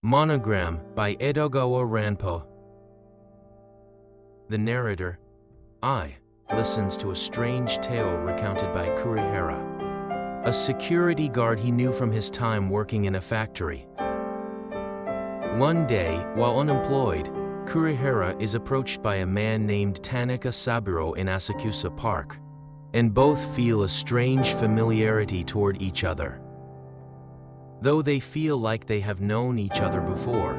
Monogram by Edogawa Ranpo. The narrator, I, listens to a strange tale recounted by Kurihara, a security guard he knew from his time working in a factory. One day, while unemployed, Kurihara is approached by a man named Tanaka Saburo in Asakusa Park, and both feel a strange familiarity toward each other. Though they feel like they have known each other before,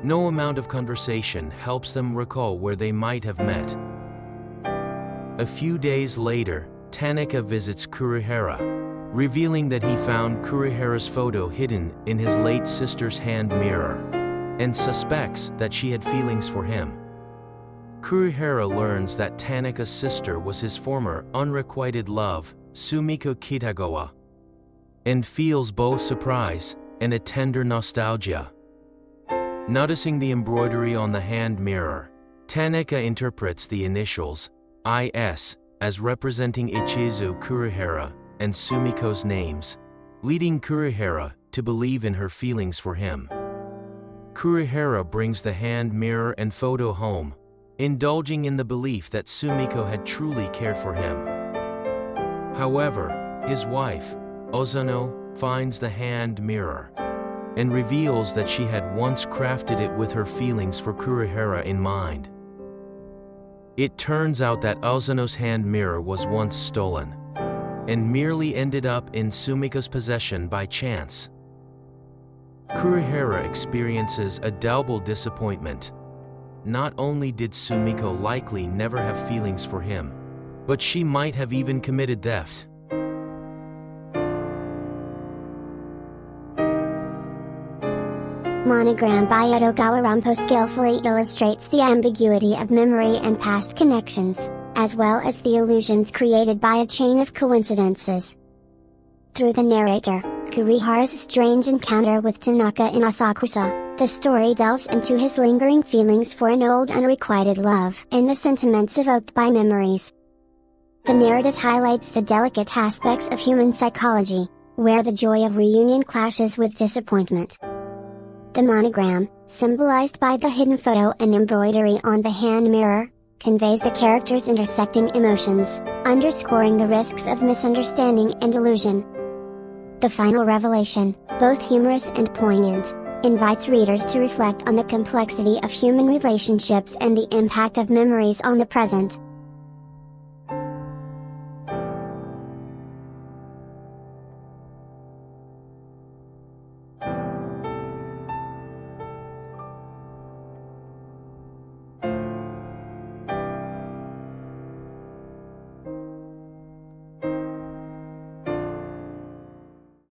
no amount of conversation helps them recall where they might have met. A few days later, Tanaka visits Kurihara, revealing that he found Kurihara's photo hidden in his late sister's hand mirror, and suspects that she had feelings for him. Kurihara learns that Tanaka's sister was his former unrequited love, Sumiko Kitagawa, and feels both surprise and a tender nostalgia. Noticing the embroidery on the hand mirror, Tanaka interprets the initials IS as representing Ichizu Kurihara and Sumiko's names, leading Kurihara to believe in her feelings for him. Kurihara brings the hand mirror and photo home, indulging in the belief that Sumiko had truly cared for him. However, his wife, Ozono, finds the hand mirror and reveals that she had once crafted it with her feelings for Kurihara in mind. It turns out that Ozono's hand mirror was once stolen and merely ended up in Sumiko's possession by chance. Kurihara experiences a double disappointment. Not only did Sumiko likely never have feelings for him, but she might have even committed theft. Monogram by Edogawa. Ranpo skillfully illustrates the ambiguity of memory and past connections, as well as the illusions created by a chain of coincidences. Through the narrator, Kurihara's strange encounter with Tanaka in Asakusa, the story delves into his lingering feelings for an old unrequited love and the sentiments evoked by memories. The narrative highlights the delicate aspects of human psychology, where the joy of reunion clashes with disappointment. The monogram, symbolized by the hidden photo and embroidery on the hand mirror, conveys the characters' intersecting emotions, underscoring the risks of misunderstanding and illusion. The final revelation, both humorous and poignant, invites readers to reflect on the complexity of human relationships and the impact of memories on the present.